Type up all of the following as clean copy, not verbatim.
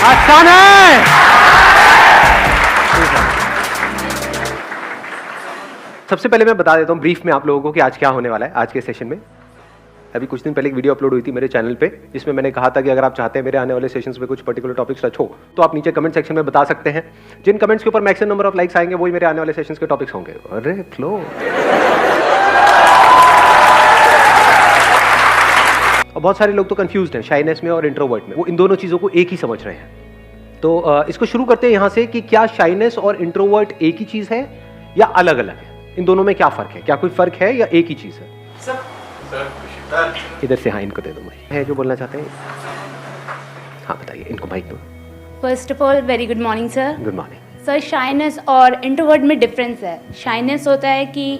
आसान है। सबसे पहले मैं बता देता हूँ ब्रीफ में आप लोगों को कि आज क्या होने वाला है आज के सेशन में। अभी कुछ दिन पहले एक वीडियो अपलोड हुई थी मेरे चैनल पे, जिसमें मैंने कहा था कि अगर आप चाहते हैं मेरे आने वाले सेशंस में कुछ पर्टिकुलर टॉपिक्स टच हो तो आप नीचे कमेंट सेक्शन में बता सकते हैं। जिन कमेंट्स के ऊपर मैक्सिमम नंबर ऑफ लाइक्स आएंगे वही मेरे आने वाले सेशंस के टॉपिक्स होंगे। अरे फ्लो। और बहुत सारे लोग तो कंफ्यूज्ड हैं शाइनेस में और इंट्रोवर्ट में, वो इन दोनों चीज़ों को एक ही समझ रहे हैं। तो इसको शुरू करते हैं यहाँ से कि क्या शाइनेस और इंट्रोवर्ट एक ही चीज़ है या अलग अलग है? इन दोनों में क्या फ़र्क है? क्या कोई फ़र्क है या एक ही चीज़ है? इधर से हाँ, इनको दे दो माइक। है जो बोलना चाहते हैं? हाँ बताइए, इनको माइक दो। First of all very good morning sir. Good morning sir, shyness और इंट्रोवर्ट में डिफरेंस है। शाइनेस होता है कि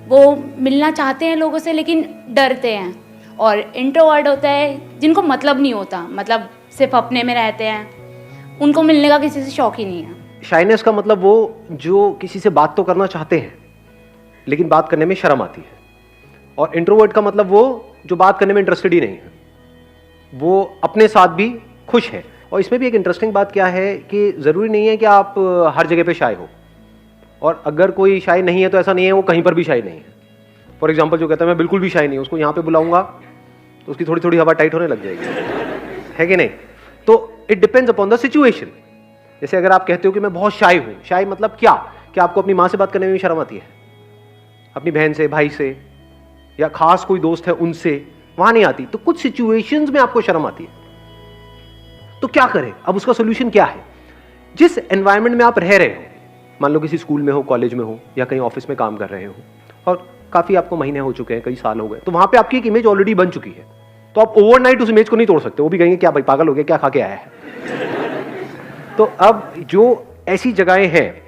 वो मिलना चाहते हैं लोगों से लेकिन डरते हैं, और इंट्रोवर्ट होता है जिनको मतलब नहीं होता, मतलब सिर्फ अपने में रहते हैं, उनको मिलने का किसी से शौक ही नहीं है। शाइनेस का मतलब वो जो किसी से बात तो करना चाहते हैं लेकिन बात करने में शर्म आती है, और इंट्रोवर्ट का मतलब वो जो बात करने में इंटरेस्टेड ही नहीं है, वो अपने साथ भी खुश है। और इसमें भी एक इंटरेस्टिंग बात क्या है कि ज़रूरी नहीं है कि आप हर जगह पे शाय हो, और अगर कोई शाय नहीं है तो ऐसा नहीं है वो कहीं पर भी शाय नहीं है। फॉर एग्जाम्पल जो कहता है मैं बिल्कुल भी शाय नहीं हूँ, उसको यहाँ पे बुलाऊंगा तो उसकी थोड़ी थोड़ी हवा टाइट होने लग जाएगी, है कि नहीं? तो it depends upon the situation. जैसे अगर आप कहते हो कि मैं बहुत शाय हूँ, शाय मतलब क्या कि आपको अपनी माँ से बात करने में भी शर्म आती है, अपनी बहन से, भाई से, या खास कोई दोस्त है उनसे, वहां नहीं आती। तो कुछ सिचुएशंस में आपको शर्म आती है, तो क्या करें? अब उसका सोल्यूशन क्या है? जिस एनवायरनमेंट में आप रह रहे हो, मान लो किसी स्कूल में हो, कॉलेज में हो, या कहीं ऑफिस में काम कर रहे हो और काफी आपको महीने हो चुके हैं, कई साल हो गए, तो वहां पे आपकी एक इमेज ऑलरेडी बन चुकी है। तो आप ओवरनाइट उस इमेज को नहीं तोड़ सकते। वो भी कहेंगे क्या भाई पागल हो गया, क्या खा के आया है। तो अब जो ऐसी जगहें हैं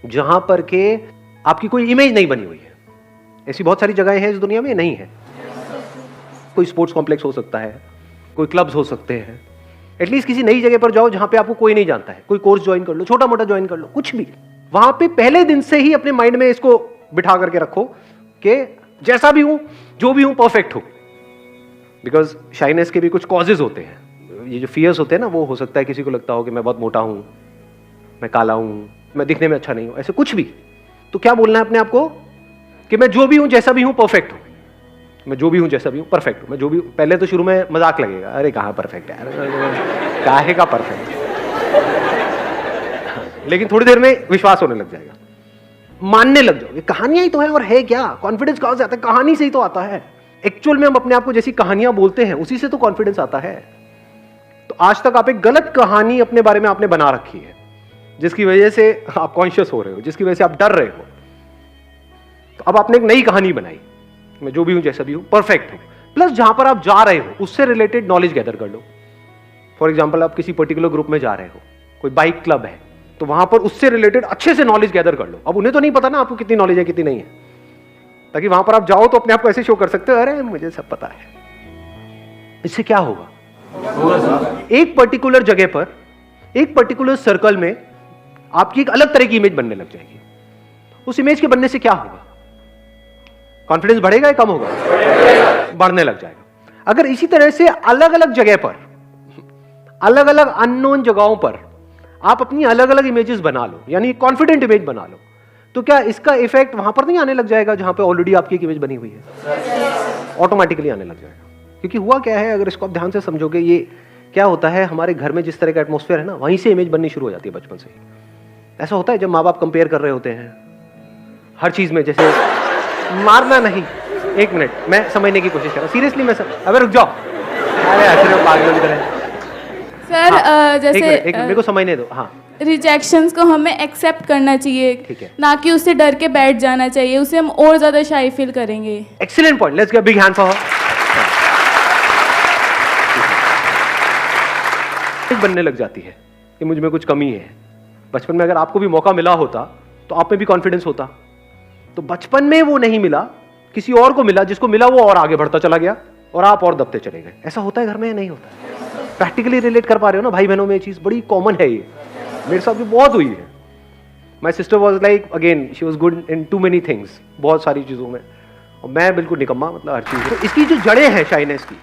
जहां पर के आपकी कोई इमेज नहीं बनी हुई है, ऐसी बहुत सारी जगहें हैं इस दुनिया में, नहीं है। कोई स्पोर्ट्स कॉम्प्लेक्स हो सकता है, कोई क्लब्स हो सकते हैं। एटलीस्ट किसी नई जगह पर जाओ जहां पे आपको कोई नहीं जानता है, कोई कोर्स ज्वाइन कर लो, छोटा मोटा ज्वाइन कर लो, कुछ भी। वहां पे पहले दिन से ही अपने माइंड में इसको बिठा करके रखो कि जैसा भी हूं, जो भी हूं, परफेक्ट हूं। बिकॉज शाइनेस के भी कुछ कॉजेज होते हैं। ये जो फियर्स होते हैं ना, वो हो सकता है किसी को लगता हो कि मैं बहुत मोटा हूं, मैं काला हूं, मैं दिखने में अच्छा नहीं हूं, ऐसे कुछ भी। तो क्या बोलना है अपने आप को कि मैं जो भी हूं, जैसा भी हूं, परफेक्ट हूं। मैं जो भी हूं, जैसा भी हूं, परफेक्ट हूं। मैं जो भी, पहले तो शुरू में मजाक लगेगा, अरे कहां परफेक्ट है, काहे का परफेक्ट। लेकिन थोड़ी देर में विश्वास होने लग जाएगा, मानने लग जाओगे कहानियां ही तो है, और है क्या? कॉन्फिडेंस कहां से आता है? कहानी से ही तो आता है। एक्चुअल में हम अपने आप को जैसी कहानियां बोलते हैं उसी से तो कॉन्फिडेंस आता है। तो आज तक आप एक गलत कहानी अपने बारे में आपने बना रखी है, जिसकी वजह से आप कॉन्शियस हो रहे हो, जिसकी वजह से आप डर रहे हो। तो अब आपने एक नई कहानी बनाई, मैं जो भी हूं, जैसा भी हूं, परफेक्ट हूं। प्लस जहां पर आप जा रहे हो उससे रिलेटेड नॉलेज गैदर कर लो। फॉर एग्जांपल आप किसी पर्टिकुलर ग्रुप में जा रहे हो, कोई बाइक क्लब है, तो वहां पर उससे रिलेटेड अच्छे से नॉलेज गैदर कर लो। अब उन्हें तो नहीं पता ना आपको कितनी नॉलेज है कितनी नहीं है, ताकि वहां पर आप जाओ तो अपने आप को ऐसे शो कर सकते हो, अरे मुझे सब पता है। इससे क्या होगा? एक पर्टिकुलर जगह पर, एक पर्टिकुलर सर्कल में आपकी एक अलग तरह की इमेज बनने लग जाएगी। उस इमेज के बनने से क्या होगा? कॉन्फिडेंस बढ़ेगा या कम होगा? बढ़ने लग जाएगा। अगर इसी तरह से अलग अलग जगह पर, अलग अलग अननोन जगहों पर आप अपनी अलग अलग इमेजेस बना लो, यानी कॉन्फिडेंट इमेज बना लो, तो क्या इसका इफेक्ट वहां पर नहीं आने लग जाएगा जहां पे ऑलरेडी आपकी एक इमेज बनी हुई है? ऑटोमेटिकली आने लग जाएगा। क्योंकि हुआ क्या है, अगर इसको आप ध्यान से समझोगे, ये क्या होता है, हमारे घर में जिस तरह का एटमॉस्फेयर है ना, वहीं से इमेज बननी शुरू हो जाती है बचपन से ही। ऐसा होता है जब माँ बाप कंपेयर कर रहे होते हैं हर चीज में, जैसे मारना नहीं, एक मिनट मैं समझने की कोशिश कर रहा हूँ, सीरियसली मैं अबे रुक जाओ, अरे ऐसे पागलों की तरह। सर हाँ, जैसे एक मेरे को समझने दो। हाँ, रिजेक्शंस को हमें एक्सेप्ट करना चाहिए, ठीक है, ना कि उससे डर के बैठ जाना चाहिए, उससे हम और ज्यादा शाई फील करेंगे। Excellent point, let's give a big hand for her. बनने लग जाती है कि मुझ में कुछ कमी है। बचपन में अगर आपको भी मौका मिला होता तो आप में भी कॉन्फिडेंस होता, तो बचपन में वो नहीं मिला, किसी और को मिला, जिसको मिला वो और आगे बढ़ता चला गया और आप और दबते चले गए। ऐसा होता है घर में या नहीं होता? प्रैक्टिकली रिलेट कर पा रहे हो ना भाई बहनों में? ये चीज बड़ी कॉमन है, ये मेरे साथ भी बहुत हुई है। My sister was like, again she was good in too many things, बहुत सारी चीजों में, और मैं बिल्कुल निकम्मा, मतलब हर चीज। तो इसकी जो जड़ें हैं शाइनेस की,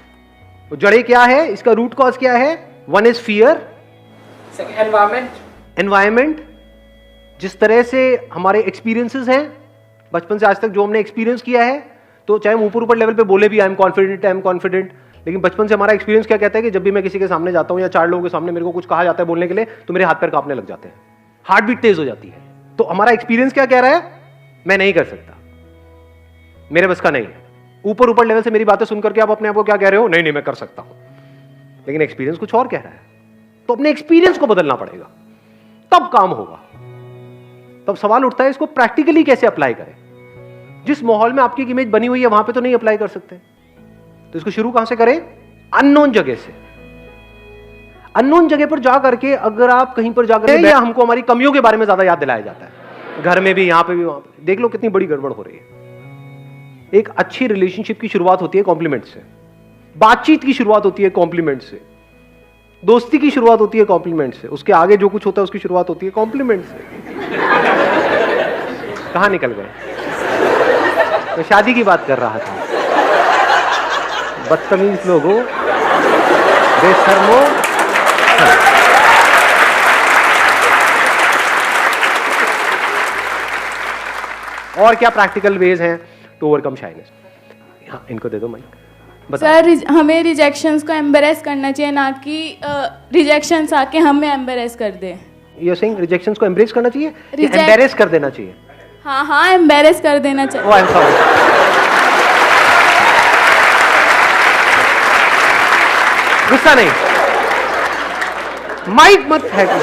वो जड़ें क्या है, इसका रूट कॉज क्या है? वन इज फियर, एनवायरमेंट, जिस तरह से हमारे एक्सपीरियंसेस हैं बचपन से आज तक जो हमने एक्सपीरियंस किया है, तो चाहे हम ऊपर ऊपर लेवल पे बोले भी आई एम कॉन्फिडेंट, लेकिन बचपन से हमारा एक्सपीरियंस क्या कहता है कि जब भी मैं किसी के सामने जाता हूं या 4 लोगों के सामने मेरे को कुछ कहा जाता है बोलने के लिए, तो मेरे हाथ पैर कांपने लग जाते हैं, हार्ट बीट तेज हो जाती है। तो हमारा एक्सपीरियंस क्या कह रहा है? मैं नहीं कर सकता, मेरे बस का नहीं है। ऊपर ऊपर लेवल से मेरी बातें सुनकर के आप अपने आप को क्या कह रहे हो? नहीं मैं कर सकता हूं, लेकिन एक्सपीरियंस कुछ और कह रहा है। तो अपने एक्सपीरियंस को बदलना पड़ेगा, तब काम होगा। तब सवाल उठता है इसको प्रैक्टिकली कैसे अप्लाई करें। जिस माहौल में आपकी इमेज बनी हुई है वहां पे तो नहीं अप्लाई कर सकते, तो इसको शुरू कहां से करें? अननोन जगह से। अननोन जगह पर जा करके अगर आप कहीं पर जाकर या हमको हमारी कमियों के बारे में ज्यादा याद दिलाया जाता है, घर में भी, यहां पे भी, वहां पे, देख लो कितनी बड़ी गड़बड़ हो रही है। एक अच्छी रिलेशनशिप की शुरुआत होती है कॉम्प्लीमेंट से, बातचीत की शुरुआत होती है कॉम्प्लीमेंट से, दोस्ती की शुरुआत होती है कॉम्प्लीमेंट से, उसके आगे जो कुछ होता है उसकी शुरुआत होती है कॉम्प्लीमेंट से। कहां निकल गए? मैं शादी की बात कर रहा था। बदतमीज लोगों, बेशर्मो। और क्या प्रैक्टिकल वेज हैं टू ओवरकम शाइनेस? हाँ, इनको दे दो माइक। सर, हमें रिजेक्शंस को एम्बेरेस करना चाहिए, ना कि रिजेक्शंस आके हमें एम्बेरेस कर दे। यू सेइंग रिजेक्शंस को एम्ब्रेस करना चाहिए या एम्बेरेस कर देना चाहिए? हाँ, एम्बेरेस कर देना चाहिए। ओह, आई एम सॉरी। गुस्सा नहीं, माइक मत फेंको।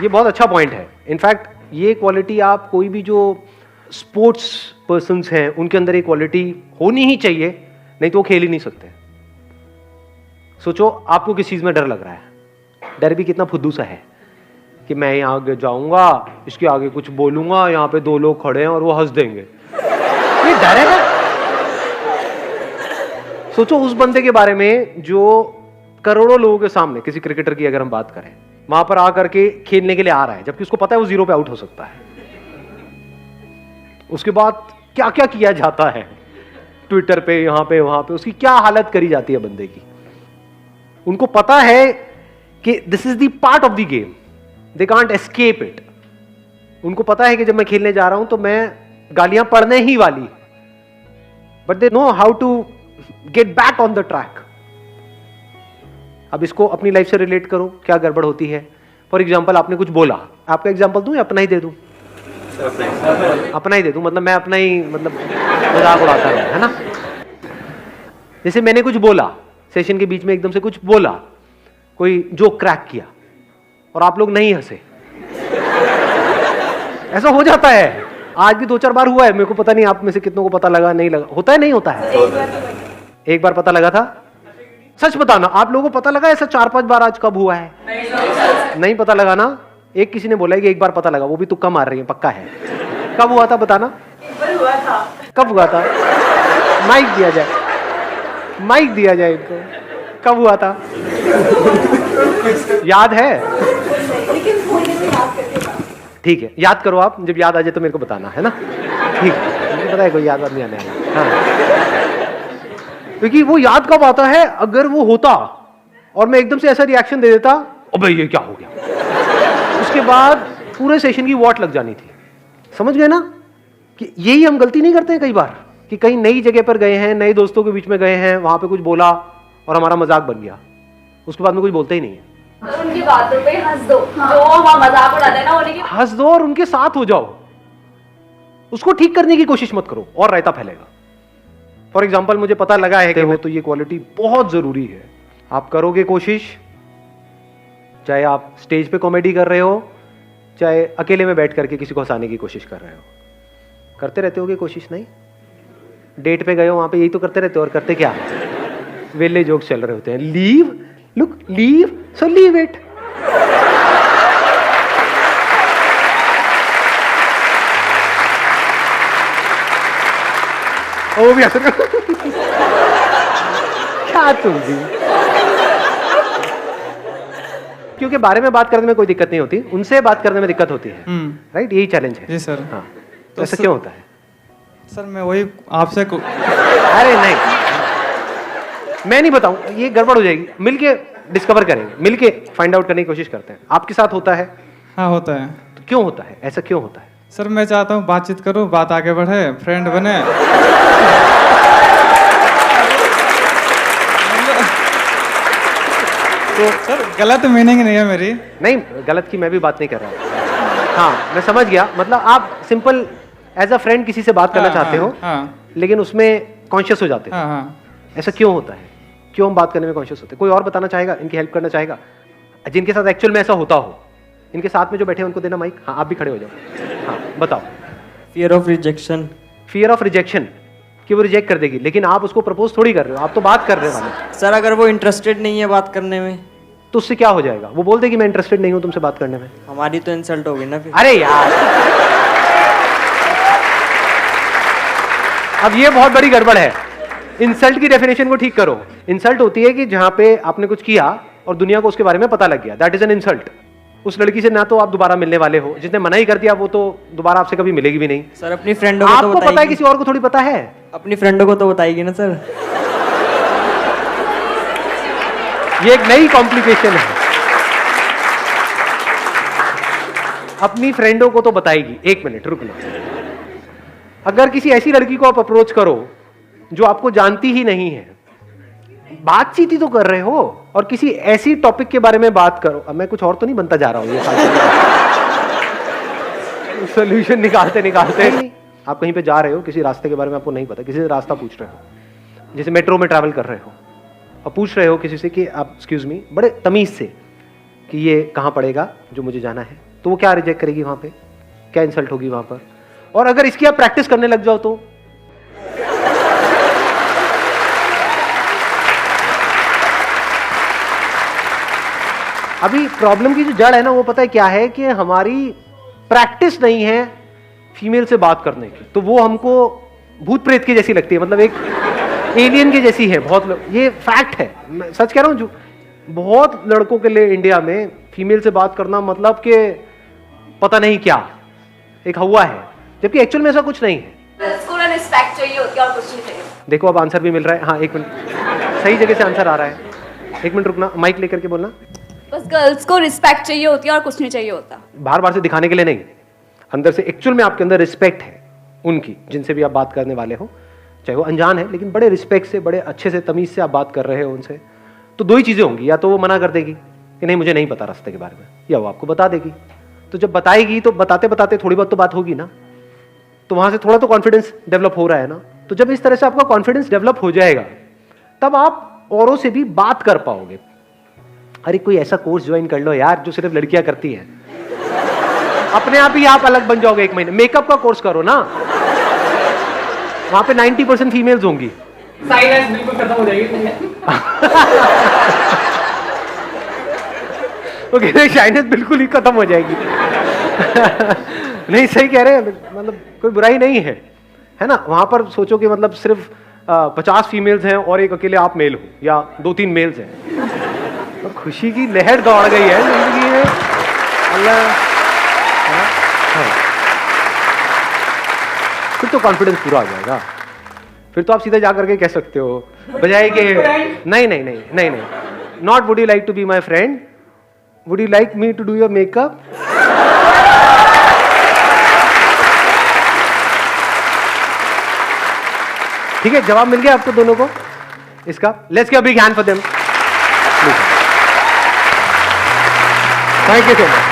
ये बहुत अच्छा पॉइंट है। इनफैक्ट ये क्वालिटी आप कोई भी जो स्पोर्ट्स पर्सन्स हैं उनके अंदर ये क्वालिटी होनी ही चाहिए, नहीं तो वो खेल ही नहीं सकते। सोचो आपको किस चीज में डर लग रहा है, डर भी कितना फुद्दू सा है कि मैं यहाँ आगे जाऊंगा, इसके आगे कुछ बोलूंगा, यहाँ पे 2 लोग खड़े हैं और वो हंस देंगे, ये डर है ना? सोचो उस बंदे के बारे में जो करोड़ों लोगों के सामने, किसी क्रिकेटर की अगर हम बात करें, वहां पर आकर के खेलने के लिए आ रहा है, जबकि उसको पता है वो 0 पे आउट हो सकता है। उसके बाद क्या क्या किया जाता है ट्विटर पे, यहां पे, वहां पे, उसकी क्या हालत करी जाती है बंदे की। उनको पता है कि this is the part of the game, they can't escape it. उनको पता है कि जब मैं खेलने जा रहा हूं तो मैं गालियां पड़ने ही वाली, but they know how to get back on the track. अब इसको अपनी लाइफ से रिलेट करो, क्या गड़बड़ होती है। फॉर एग्जाम्पल आपने कुछ बोला, आपका एग्जाम्पल दूं या अपना ही दे दूं? अपना ही दे दूं, मतलब मैं अपना ही मजाक उड़ाता रहूं, है ना। जैसे मैंने कुछ बोला, सेशन के बीच में एकदम से कुछ बोला, कोई जोक क्रैक किया और आप लोग नहीं हंसे, ऐसा हो जाता है। आज भी 2-4 बार हुआ है, मेरे को पता नहीं आप में से कितनों को पता लगा, नहीं लगा, होता है नहीं होता है? एक बार पता लगा था? सच बताना, आप लोगों को पता लगा ऐसा 4-5 बार आज कब हुआ है? नहीं पता लगा ना। एक किसी ने बोला है कि एक बार पता लगा, वो भी तुक्का मार रही है, पक्का है। कब हुआ था बताना? हुआ था। कब हुआ था? माइक दिया जाए, माइक दिया जाए इनको। कब हुआ था? याद है? ठीक है, याद करो आप, जब याद आ जाए तो मेरे को बताना, है ना? ठीक है, मुझे पता है कोई याद नहीं आने वाला। हाँ, क्योंकि वो याद कब आता है? अगर वो होता और मैं एकदम से ऐसा रिएक्शन दे देता, अबे ये क्या हो गया, उसके बाद पूरे सेशन की वॉट लग जानी थी। समझ गए ना कि यही हम गलती नहीं करते हैं कई बार, कि कहीं नई जगह पर गए हैं, नए दोस्तों के बीच में गए हैं, वहां पे कुछ बोला और हमारा मजाक बन गया, उसके बाद में कुछ बोलते ही नहीं है। उनकी बातों पे हंस दो, जो वहाँ मजाक उड़ाते हैं ना, उन्हीं की हंस दो और उनके साथ हो जाओ, उसको ठीक करने की कोशिश मत करो और रायता फैलेगा। फॉर एग्जाम्पल मुझे पता लगा है कि वो तो ये क्वालिटी बहुत जरूरी है। आप करोगे कोशिश, चाहे आप स्टेज पे कॉमेडी कर रहे हो, चाहे अकेले में बैठ करके किसी को हंसाने की कोशिश कर रहे हो, करते रहते होगे कोशिश। नहीं, डेट पे गए हो, वहां पे यही तो करते रहते हो। और करते क्या? वेले जोक्स चल रहे होते हैं, leave, look, leave, so leave it. वो भी असर क्या तुम भी, क्योंकि बारे में बात करने में कोई दिक्कत नहीं होती, उनसे बात करने में दिक्कत होती है। राइट, यही चैलेंज है। जी सर। हाँ, तो ऐसा क्यों होता है? सर मैं वही आपसे अरे नहीं, मैं नहीं बताऊं, ये गड़बड़ हो जाएगी। मिलके डिस्कवर करेंगे, मिलके फाइंड आउट करने की कोशिश करते हैं। आपके साथ होता है? हाँ होता है तो क्यों होता है, ऐसा क्यों होता है? सर। मैं चाहता हूँ बातचीत करूँ, बात आगे बढ़े, फ्रेंड बने। तो सर गलत मीनिंग नहीं है मेरी। नहीं, गलत की मैं भी बात नहीं कर रहा हूँ। हाँ मैं समझ गया, मतलब आप सिंपल एज अ फ्रेंड किसी से बात करना चाहते हो, हाँ लेकिन उसमें कॉन्शियस हो जाते हो। हाँ हाँ। ऐसा क्यों होता है, क्यों हम बात करने में कॉन्शियस होते हैं? कोई और बताना चाहेगा, इनकी हेल्प करना चाहेगा, जिनके साथ एक्चुअल में ऐसा होता हो? इनके साथ में जो बैठे हैं उनको देना माइक। हाँ आप भी खड़े हो जाओ। हाँ बताओ। Fear of rejection. Fear of rejection, कि वो रिजेक्ट कर देगी, लेकिन आप उसको प्रपोज थोड़ी कर रहे हो, आप तो बात कर रहे हो। सर अगर वो इंटरेस्टेड नहीं है बात करने में तो उससे क्या हो जाएगा? वो बोल देगी मैं इंटरेस्टेड नहीं हूं तुमसे बात करने में। हमारी तो इंसल्ट होगी ना फिर। अरे यार, अब ये बहुत बड़ी गड़बड़ है। इंसल्ट की डेफिनेशन को ठीक करो। इंसल्ट होती है कि जहां पे आपने कुछ किया और दुनिया को उसके बारे में पता लग गया, दैट इज एन इंसल्ट। उस लड़की से ना तो आप दोबारा मिलने वाले हो, जिसने मना ही कर दिया वो तो दोबारा आपसे कभी मिलेगी भी नहीं। सर अपनी फ्रेंडों को तो आपको पता है, बताएगी। किसी और को थोड़ी पता है। अपनी फ्रेंडों को तो बताएगी ना सर। ये एक नई कॉम्प्लिकेशन है। अपनी फ्रेंडों को तो बताएगी। एक मिनट रुक लो। अगर किसी ऐसी लड़की को आप अप्रोच करो जो आपको जानती ही नहीं है, बातचीत ही तो कर रहे हो, और किसी ऐसी टॉपिक के बारे में बात करो। अब मैं कुछ और तो नहीं बनता जा रहा हूं, ये सोल्यूशन निकालते निकालते। आप कहीं पे जा रहे हो, किसी रास्ते के बारे में आपको नहीं पता, किसी से रास्ता पूछ रहे हो, जैसे मेट्रो में ट्रैवल कर रहे हो और पूछ रहे हो किसी से कि आप एक्सक्यूज मी, बड़े तमीज से, कि ये कहाँ पड़ेगा जो मुझे जाना है, तो वो क्या रिजेक्ट करेगी वहां पे, क्या इंसल्ट होगी वहां पर? और अगर इसकी आप प्रैक्टिस करने लग जाओ तो अभी प्रॉब्लम की जो जड़ है ना, वो पता है क्या है, कि हमारी प्रैक्टिस नहीं है फीमेल से बात करने की, तो वो हमको भूत प्रेत की जैसी लगती है, मतलब एक एलियन की जैसी है। बहुत लोग, ये फैक्ट है, मैं सच कह रहा हूं, जो बहुत लड़कों के लिए इंडिया में फीमेल से बात करना मतलब कि पता नहीं क्या, एक हवा है, जबकि एक्चुअल में ऐसा कुछ नहीं है। उसको रिस्पेक्ट चाहिए होती है और कुछ नहीं चाहिए। देखो अब आंसर भी मिल रहा है। हाँ एक मिनट, सही जगह से आंसर आ रहा है। एक मिनट रुकना, माइक लेकर के बोलना। बस गर्ल्स को रिस्पेक्ट चाहिए होती है और कुछ नहीं चाहिए होता। बार बार से दिखाने के लिए नहीं, अंदर से एक्चुअल में आपके अंदर रिस्पेक्ट है उनकी, जिनसे भी आप बात करने वाले हो, चाहे वो अनजान है, लेकिन बड़े रिस्पेक्ट से, बड़े अच्छे से, तमीज से आप बात कर रहे हो उनसे, तो दो ही चीजें होंगी, या तो वो मना कर देगी कि नहीं मुझे नहीं पता रास्ते के बारे में, या वो आपको बता देगी। तो जब बताएगी तो बताते बताते थोड़ी बहुत तो बात होगी ना, तो वहां से थोड़ा तो कॉन्फिडेंस डेवलप हो रहा है ना। तो जब इस तरह से आपका कॉन्फिडेंस डेवलप हो जाएगा, तब आप औरों से भी बात कर पाओगे। अरे कोई ऐसा कोर्स ज्वाइन कर लो यार जो सिर्फ लड़कियां करती हैं, अपने आप ही आप अलग बन जाओगे। 1 महीने मेकअप का कोर्स करो ना, वहां पे 90% फीमेल्स होंगी। साइलेंस बिल्कुल खत्म हो जाएगी। ओके, नहीं शाइनेस बिल्कुल ही खत्म हो जाएगी। नहीं सही कह रहे हैं, मतलब कोई बुराई नहीं है, है ना। वहां पर सोचो कि मतलब सिर्फ 50 फीमेल्स हैं और एक अकेले आप मेल हो, या 2-3 मेल्स हैं, तो खुशी की लहर दौड़ गई है जिंदगी में। अल्लाह, फिर तो कॉन्फिडेंस पूरा आ जाएगा। फिर तो आप सीधा जा करके कह सकते हो, बजाय कि नहीं नहीं नहीं नहीं नहीं, not would you like to be my friend, would you like me to do your makeup. ठीक है, जवाब मिल गया आपको दोनों को इसका। Let's give a big hand for them. Thank you so much.